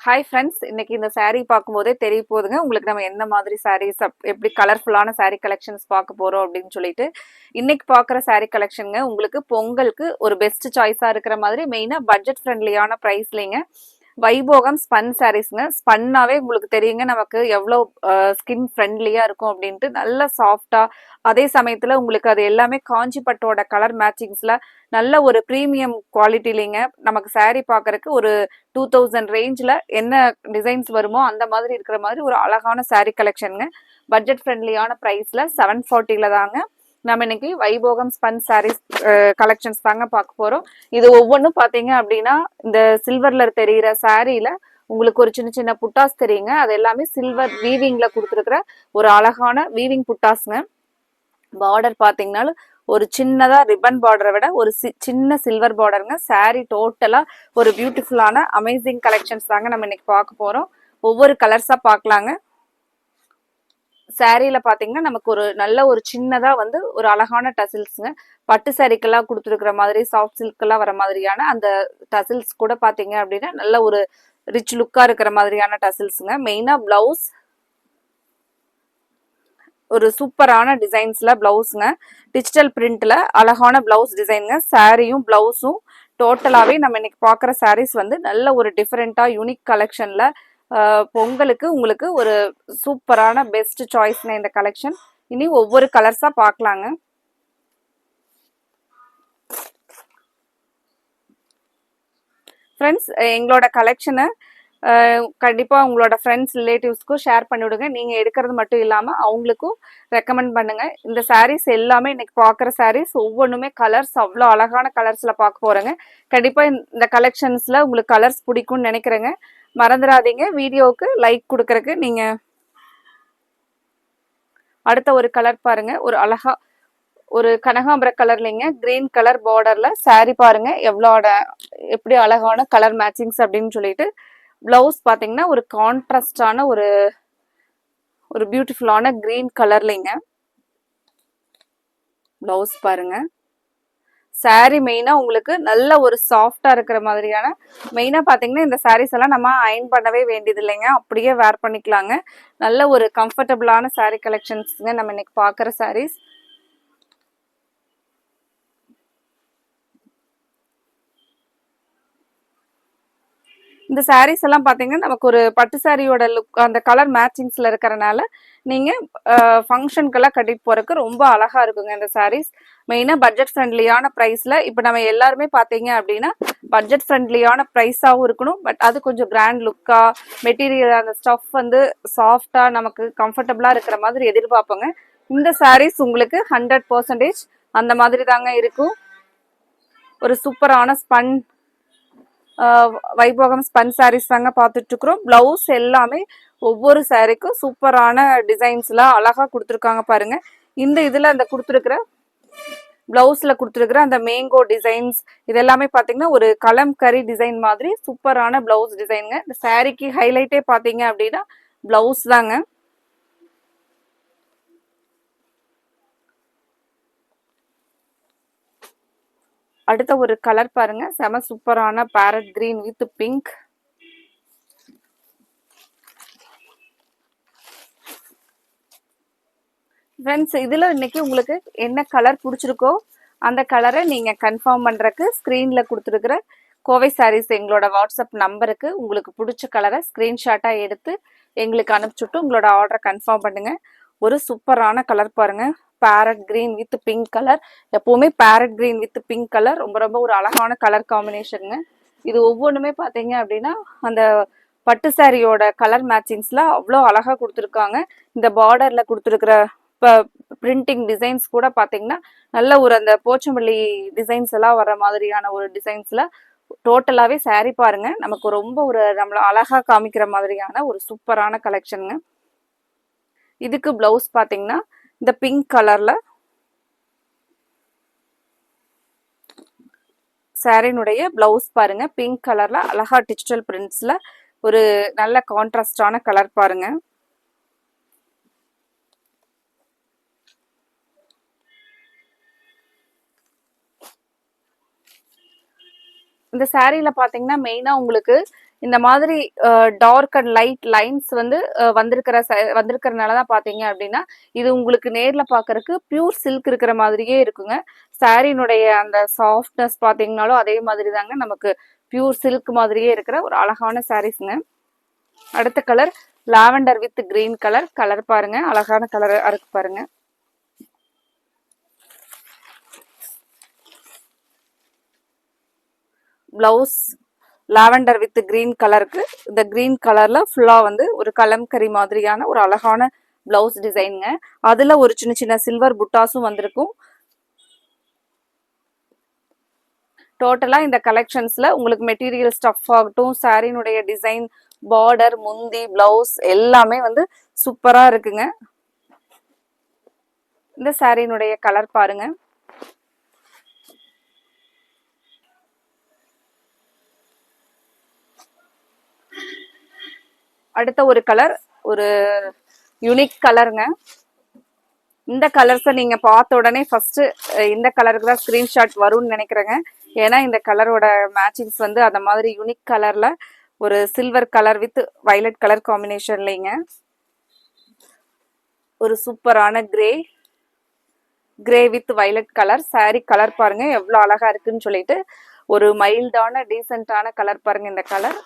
Hi friends, இன்னைக்கு இந்த saree பார்க்கும்போதே தெரிய போகுதுங்க உங்களுக்கு நம்ம என்ன மாதிரி sarees எப்படி கலர்ஃபுல்லான saree கலெக்ஷன்ஸ் பார்க்க போறோம் அப்படின்னு சொல்லிட்டு. இன்னைக்கு பார்க்குற saree கலெக்ஷனுங்க உங்களுக்கு பொங்கலுக்கு ஒரு பெஸ்ட் சாய்ஸா இருக்கிற மாதிரி மெயினா பட்ஜெட் ஃப்ரெண்ட்லியான ப்ரைஸ்லிங்க. வைபோகம் ஸ்பன் சாரீஸ்ங்க. ஸ்பன்னாவே உங்களுக்கு தெரியுங்க நமக்கு எவ்வளோ ஸ்கின் ஃப்ரெண்ட்லியா இருக்கும் அப்படின்ட்டு. நல்ல சாஃப்டா, அதே சமயத்துல உங்களுக்கு அது எல்லாமே காஞ்சிப்பட்டோட கலர் மேட்சிங்ஸ்ல நல்ல ஒரு ப்ரீமியம் குவாலிட்டிலிங்க. நமக்கு saree பார்க்கறதுக்கு ஒரு 2000 ரேஞ்சில் என்ன டிசைன்ஸ் வருமோ அந்த மாதிரி இருக்கிற மாதிரி ஒரு அழகான saree கலெக்ஷனுங்க. பட்ஜெட் ஃப்ரெண்ட்லியான ப்ரைஸில் 740 தாங்க நம்ம இன்னைக்கு வைபோகம் ஸ்பன் சாரீஸ் கலெக்ஷன்ஸ் தாங்க பார்க்க போறோம். இது ஒவ்வொன்றும் பார்த்தீங்க அப்படின்னா இந்த சில்வர்ல தெரிகிற சாரீல உங்களுக்கு ஒரு சின்ன சின்ன புட்டாஸ் தெரியுங்க. அது எல்லாமே சில்வர் வீவிங்ல கொடுத்துருக்குற ஒரு அழகான வீவிங் புட்டாஸ்ங்க. பார்டர் பார்த்தீங்கன்னாலும் ஒரு சின்னதா ரிப்பன் பார்டரை விட ஒரு சின்ன சில்வர் பார்டருங்க. சாரீ டோட்டலா ஒரு பியூட்டிஃபுல்லான அமேசிங் கலெக்ஷன்ஸ் தாங்க நம்ம இன்னைக்கு பார்க்க போறோம். ஒவ்வொரு கலர்ஸா பார்க்கலாங்க. சாரீல பாத்தீங்கன்னா நமக்கு ஒரு நல்ல ஒரு சின்னதா வந்து ஒரு அழகான டசில்ஸ்ங்க. பட்டு சாரீக்கெல்லாம் கொடுத்துருக்கிற மாதிரி சாஃப்ட் சில்கெல்லாம் வர மாதிரியான அந்த டசில்ஸ் கூட பாத்தீங்க அப்படின்னா நல்ல ஒரு ரிச் லுக்கா இருக்கிற மாதிரியான டசில்ஸுங்க. மெயினா பிளவுஸ் ஒரு சூப்பரான டிசைன்ஸ்ல பிளவுஸ்ங்க. டிஜிட்டல் பிரிண்ட்ல அழகான பிளவுஸ் டிசைனுங்க. சாரியும் பிளவுஸும் டோட்டலாவே நம்ம இன்னைக்கு பாக்குற சாரீஸ் வந்து நல்ல ஒரு டிஃபரெண்டா யூனிக் கலெக்ஷன்ல பொங்கலுக்கு உங்களுக்கு ஒரு சூப்பரான பெஸ்ட் சாய்ஸ்ங்க இந்த கலெக்ஷன். இனி ஒவ்வொரு கலர்ஸா பார்க்கலாங்க. ஃப்ரெண்ட்ஸ், எங்களோட கலெக்ஷனை கண்டிப்பா உங்களோட ஃப்ரெண்ட்ஸ் ரிலேட்டிவ்ஸ்க்கும் ஷேர் பண்ணிவிடுங்க. நீங்க எடுக்கிறது மட்டும் இல்லாம அவங்களுக்கும் ரெக்கமெண்ட் பண்ணுங்க. இந்த சாரீஸ் எல்லாமே இன்னைக்கு பார்க்குற சாரீஸ் ஒவ்வொன்றுமே கலர்ஸ் அவ்வளோ அழகான கலர்ஸ்ல பார்க்க போறேங்க. கண்டிப்பா இந்த கலெக்ஷன்ஸ்ல உங்களுக்கு கலர்ஸ் பிடிக்கும்னு நினைக்கிறேங்க. மறந்துடாதீங்க வீடியோவுக்கு லைக் கொடுக்கறதுக்கு. நீங்க அடுத்த ஒரு கலர் பாருங்க. ஒரு அழகா ஒரு கனகாம்பர கலர்லிங்க, கிரீன் கலர் பார்டர்ல சாரி பாருங்க எவ்வளோட எப்படி அழகான கலர் மேட்சிங்ஸ் அப்படின்னு சொல்லிட்டு. பிளவுஸ் பாத்தீங்கன்னா ஒரு கான்ட்ராஸ்டான ஒரு ஒரு பியூட்டிஃபுல்லான கிரீன் கலர்லிங்க பிளவுஸ் பாருங்க. சாரி மெயினா உங்களுக்கு நல்ல ஒரு சாஃப்டா இருக்கிற மாதிரியான மெயினா பாத்தீங்கன்னா இந்த சாரீஸ் எல்லாம் நம்ம அயன் பண்ணவே வேண்டியது இல்லைங்க, அப்படியே வேர் பண்ணிக்கலாங்க. நல்ல ஒரு கம்ஃபர்டபுளான சாரீ கலெக்ஷன்ஸ்ங்க நம்ம இன்னைக்கு பாக்குற சாரீஸ். இந்த சாரீஸ் எல்லாம் பாத்தீங்கன்னா நமக்கு ஒரு பட்டு சாரியோட லுக் அந்த கலர் மேட்சிங்ஸ்ல இருக்கிறனால நீங்க ஃபங்க்ஷனுக்கெல்லாம் கட்டிட்டு போறதுக்கு ரொம்ப அழகா இருக்குங்க இந்த சாரீஸ். மெயினா பட்ஜெட் ஃப்ரெண்ட்லியான ப்ரைஸ்ல. இப்போ நம்ம எல்லாருமே பாத்தீங்க அப்படின்னா பட்ஜெட் ஃப்ரெண்ட்லியான ப்ரைஸாகவும் இருக்கணும், பட் அது கொஞ்சம் கிராண்ட் லுக்கா மெட்டீரியல் அந்த ஸ்டஃப் வந்து சாஃப்டா நமக்கு கம்ஃபர்டபுளா இருக்கிற மாதிரி எதிர்பார்ப்போங்க. இந்த சாரீஸ் உங்களுக்கு 100% அந்த மாதிரி தாங்க இருக்கும். ஒரு சூப்பரான ஸ்பன் வைபோகம் ஸ்பன் சாரீஸ் தாங்க பார்த்துட்டு இருக்கிறோம். பிளவுஸ் எல்லாமே ஒவ்வொரு சாரீக்கும் சூப்பரான டிசைன்ஸ்ல அழகா கொடுத்துருக்காங்க பாருங்க. இந்த இதுல அந்த கொடுத்துருக்கிற பிளவுஸ்ல கொடுத்துருக்கிற அந்த மேங்கோ டிசைன்ஸ் இதெல்லாமே பாத்தீங்கன்னா ஒரு கலம்கரி டிசைன் மாதிரி சூப்பரான பிளவுஸ் டிசைனுங்க. இந்த சாரீக்கு ஹைலைட்டே பாத்தீங்க அப்படின்னா பிளவுஸ் தாங்க. அடுத்த ஒரு கலர் பாருங்க, செம சூப்பரான farad green with pink. Friends, இதுல இன்னைக்கு உங்களுக்கு என்ன கலர் பிடிச்சிருக்கோ அந்த கலரை நீங்க கன்ஃபார்ம் பண்றதுக்கு ஸ்கிரீன்ல கொடுத்துருக்கிற கோவை சாரீஸ் எங்களோட வாட்ஸ்அப் நம்பருக்கு உங்களுக்கு பிடிச்ச கலரை ஸ்கிரீன்ஷாட்டா எடுத்து எங்களுக்கு அனுப்பிச்சுட்டு உங்களோட ஆர்டரை கன்ஃபார்ம் பண்ணுங்க. ஒரு சூப்பரான கலர் பாருங்க, parrot green with pink colour. எப்பவுமே parrot green with pink colour ரொம்ப ரொம்ப ஒரு அழகான கலர் காம்பினேஷனுங்க. இது ஒவ்வொன்றுமே பார்த்தீங்க அப்படின்னா அந்த பட்டு சாரியோட கலர் மேட்சிங்ஸ்ல அவ்வளோ அழகா கொடுத்துருக்காங்க. இந்த பார்டர்ல கொடுத்துருக்கிற பிரிண்டிங் டிசைன்ஸ் கூட பார்த்தீங்கன்னா நல்ல ஒரு அந்த போச்சம்பள்ளி டிசைன்ஸ் எல்லாம் வர மாதிரியான ஒரு டிசைன்ஸ்ல டோட்டலாவே சாரி பாருங்க நமக்கு ரொம்ப ஒரு நம்மள அழகா காமிக்கிற மாதிரியான ஒரு சூப்பரான கலெக்ஷனுங்க. இதுக்கு பிளவுஸ் பாத்தீங்கன்னா இந்த பிங்க் கலர்ல சாரினுடைய பிளவுஸ் பாருங்க. பிங்க் கலர்ல அழகா டிஜிட்டல் பிரிண்ட்ஸ்ல ஒரு நல்ல கான்ட்ராஸ்டான கலர் பாருங்க. இந்த சாரீல பாத்தீங்கன்னா மெயினா உங்களுக்கு இந்த மாதிரி டார்க் அண்ட் லைட் லைன்ஸ் வந்து வந்திருக்கிறனால தான் பார்த்தீங்க அப்படின்னா இது உங்களுக்கு நேரில் பார்க்கறதுக்கு பியூர் சில்க் இருக்கிற மாதிரியே இருக்குங்க. சாரினுடைய அந்த சாஃப்ட்னஸ் பார்த்தீங்கனாலும் அதே மாதிரி தாங்க நமக்கு பியூர் சில்க் மாதிரியே இருக்கிற ஒரு அழகான சாரீஸ்ங்க. அடுத்த colour lavender with green colour. Colour பாருங்க, அழகான கலர் இருக்கு பாருங்க. பிளவுஸ் லாவெண்டர் வித் கிரீன் கலருக்கு இந்த கிரீன் கலர்ல ஃபுல்லா வந்து ஒரு கலம்கரி மாதிரியான ஒரு அழகான பிளவுஸ் டிசைனுங்க. அதுல ஒரு சின்ன சின்ன சில்வர் புட்டாஸும் வந்திருக்கும். டோட்டலா இந்த கலெக்ஷன்ஸ்ல உங்களுக்கு மெட்டீரியல் ஸ்டஃப் ஆகட்டும், சாரினுடைய டிசைன், பார்டர், முந்தி, பிளவுஸ் எல்லாமே வந்து சூப்பரா இருக்குங்க. இந்த சாரினுடைய கலர் பாருங்க. அடுத்த ஒரு கலர் ஒரு யூனிக் கலருங்க. இந்த கலர்ஸை நீங்க பார்த்த உடனே ஃபர்ஸ்ட் இந்த கலருக்கு தான் ஸ்கிரீன்ஷாட் வரும்னு நினைக்கிறேங்க. ஏன்னா இந்த கலரோட மேட்சிங்ஸ் வந்து அந்த மாதிரி யூனிக் கலர்ல ஒரு silver colour with violet colour காம்பினேஷன்லைங்க. ஒரு சூப்பரான grey with violet colour. Sari colour பாருங்க எவ்வளவு அழகா இருக்குன்னு சொல்லிட்டு ஒரு மைல்டான டீசென்டான கலர் பாருங்க. இந்த கலர்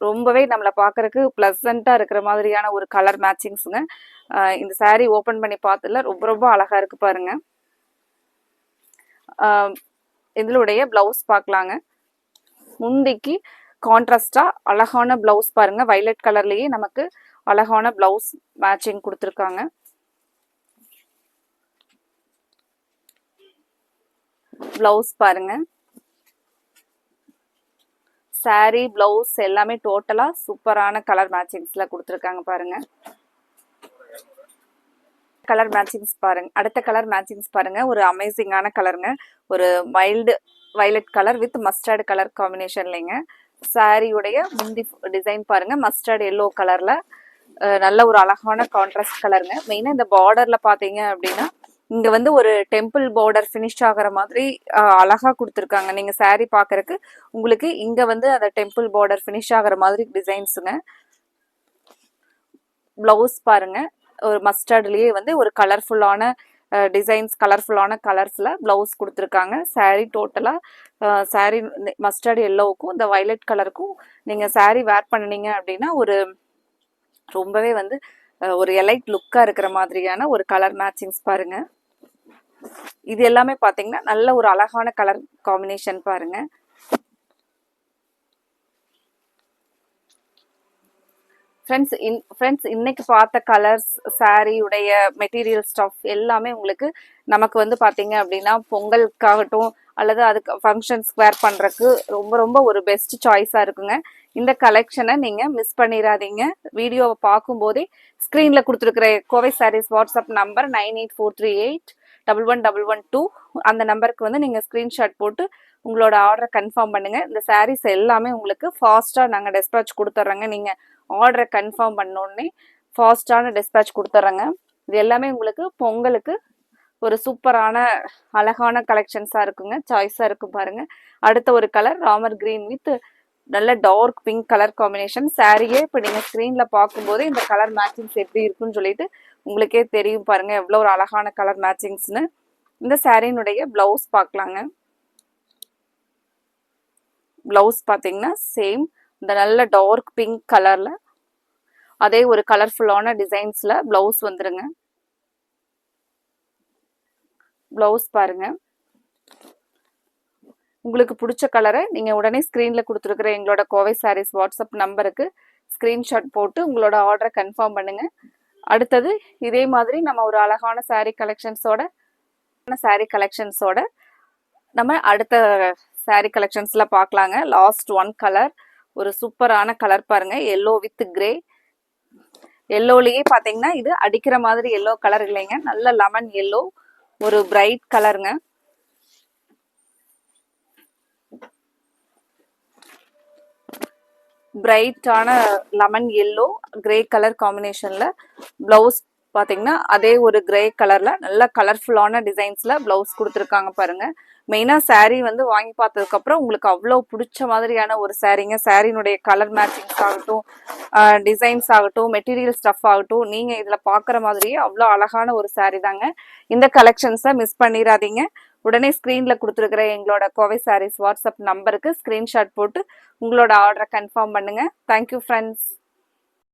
ரொம்பவே நம்மளை பார்க்கறதுக்கு பிளசண்டா இருக்கிற மாதிரியான ஒரு கலர் மேட்சிங்ஸுங்க. இந்த சாரீ ஓபன் பண்ணி பார்த்ததுல ரொம்ப ரொம்ப அழகா இருக்கு பாருங்க. இதனுடைய பிளவுஸ் பார்க்கலாங்க. முந்திக்கு கான்ட்ராஸ்டா அழகான பிளவுஸ் பாருங்க. வயலட் கலர்லயே நமக்கு அழகான பிளவுஸ் மேட்சிங் கொடுத்துருக்காங்க. பிளவுஸ் பாருங்க. சாரி பிளவுஸ் எல்லாமே டோட்டலா சூப்பரான கலர் மேட்சிங்ஸ்ல கொடுத்துருக்காங்க பாருங்க. கலர் மேட்சிங்ஸ் பாருங்க. அடுத்த கலர் மேட்சிங்ஸ் பாருங்க. ஒரு அமேசிங்கான கலருங்க. ஒரு mild violet colour with mustard colour காம்பினேஷன்லைங்க. சாரியுடைய முந்தி டிசைன் பாருங்க. மஸ்டர்ட் எல்லோ கலர்ல நல்ல ஒரு அழகான கான்ட்ராஸ்ட் கலருங்க. மெயினா இந்த பார்டர்ல பாத்தீங்க அப்படின்னா இங்க வந்து ஒரு டெம்பிள் பார்டர் ஃபினிஷ் ஆகிற மாதிரி அழகா கொடுத்துருக்காங்க. நீங்க சாரி பாக்குறதுக்கு உங்களுக்கு இங்க வந்து அந்த டெம்பிள் பார்டர் ஃபினிஷ் ஆகிற மாதிரி டிசைன்ஸுங்க. பிளவுஸ் பாருங்க. ஒரு மஸ்டர்ட்லயே வந்து ஒரு கலர்ஃபுல்லான டிசைன்ஸ், கலர்ஃபுல்லான கலர்ஸ்ல பிளவுஸ் கொடுத்துருக்காங்க. சாரி டோட்டலா சாரி மஸ்டர்ட் எல்லோவுக்கும் இந்த வயலட் கலருக்கும் நீங்க சாரி வேர் பண்ணினீங்க அப்படின்னா ஒரு ரொம்பவே வந்து ஒரு எலைட் லுக்கா இருக்கிற மாதிரியான ஒரு கலர் மேட்சிங்ஸ் பாருங்க. இது எல்லாமே பாத்தீங்கன்னா நல்ல ஒரு அழகான கலர் காம்பினேஷன் பாருங்க. ஃப்ரெண்ட்ஸ் இன்னைக்கு பார்த்த கலர்ஸ், சாரியுடைய மெட்டீரியல் ஸ்டஃப் எல்லாமே உங்களுக்கு நமக்கு வந்து பாத்தீங்க அப்படின்னா பொங்கலுக்காகட்டும் அல்லது அதுக்கு ஃபங்க்ஷன்ஸ் வேர் பண்றதுக்கு ரொம்ப ரொம்ப ஒரு பெஸ்ட் சாய்ஸா இருக்குங்க. இந்த கலெக்ஷனை நீங்க மிஸ் பண்ணிடாதீங்க. வீடியோவை பார்க்கும்போதே ஸ்கிரீன்ல கொடுத்துருக்கிற கோவை சாரீஸ் வாட்ஸ்அப் நம்பர் 9843811112 அந்த நம்பருக்கு வந்து நீங்க ஸ்கிரீன்ஷாட் போட்டு உங்களோட ஆர்டரை கன்ஃபார்ம் பண்ணுங்க. இந்த சாரீஸ் எல்லாமே உங்களுக்கு ஃபாஸ்டா நாங்க டிஸ்பேட்ச் கொடுத்துட்றோங்க. நீங்க ஆர்டரை கன்ஃபார்ம் பண்ணோடனே ஃபாஸ்டான டிஸ்பேட்ச் கொடுத்துட்றோங்க. இது எல்லாமே உங்களுக்கு பொங்கலுக்கு ஒரு சூப்பரான அழகான கலெக்ஷன்ஸா இருக்குங்க. சாய்ஸா இருக்கும் பாருங்க. அடுத்த ஒரு கலர் ராமர் கிரீன் வித் நல்ல டார்க் பிங்க் கலர் காம்பினேஷன். சாரியே இப்போ நீங்க ஸ்கிரீன்ல பார்க்கும்போது இந்த கலர் மேட்சிங்ஸ் எப்படி இருக்குன்னு சொல்லிட்டு உங்களுக்கே தெரியும் பாருங்க எவ்வளவு ஒரு அழகான கலர் மேட்சிங்ஸ்னு. இந்த சாரியினுடைய பிளவுஸ் பார்க்கலாங்க. பிளவுஸ் பாத்தீங்கன்னா சேம் இந்த நல்ல டார்க் பிங்க் கலர்ல அதே ஒரு கலர்ஃபுல்லான டிசைன்ஸ்ல பிளவுஸ் வந்துருங்க. பிளவுஸ் பாருங்க. உங்களுக்கு பிடிச்ச கலரை நீங்க உடனே ஸ்கிரீன்ல கொடுத்துருக்கிற எங்களோட கோவை சாரீஸ் வாட்ஸ்அப் நம்பருக்கு ஸ்கிரீன்ஷாட் போட்டு உங்களோட ஆர்டரை கன்ஃபார்ம் பண்ணுங்க. அடுத்தது இதே மாதிரி நம்ம ஒரு அழகான சாரீ கலெக்ஷன்ஸோட நம்ம அடுத்த சாரீ கலெக்ஷன்ஸ்ல பார்க்கலாங்க. லாஸ்ட் ஒன் கலர் ஒரு சூப்பரான கலர் பாருங்க. Yellow with grey. எல்லோலயே பாத்தீங்கன்னா இது அடிக்கிற மாதிரி எல்லோ கலர் இல்லைங்க. நல்ல லெமன் எல்லோ, ஒரு பிரைட் கலருங்க. பிரைட்டான லெமன் எல்லோ கிரே கலர் காம்பினேஷன்ல பிளவுஸ் பாத்தீங்கன்னா அதே ஒரு கிரே கலர்ல நல்ல கலர்ஃபுல்லான டிசைன்ஸ்ல பிளவுஸ் கொடுத்துருக்காங்க பாருங்க. மெயினா saree வந்து வாங்கி பார்த்ததுக்கு அப்புறம் உங்களுக்கு அவ்வளோ பிடிச்ச மாதிரியான ஒரு சாரீங்க. சாரினுடைய கலர் மேட்சிங்ஸ் ஆகட்டும், டிசைன்ஸ் ஆகட்டும், மெட்டீரியல் ஸ்டஃப் ஆகட்டும், நீங்க இதுல பாக்குற மாதிரியே அவ்வளோ அழகான ஒரு saree தாங்க. இந்த கலெக்ஷன்ஸை மிஸ் பண்ணிடாதீங்க. உடனே ஸ்க்ரீன்ல கொடுத்துருக்கிற எங்களோட கோவை சாரீஸ் வாட்ஸ்அப் நம்பருக்கு ஸ்கிரீன்ஷாட் போட்டு உங்களோட ஆர்டரை கன்ஃபார்ம் பண்ணுங்க. Thank you friends.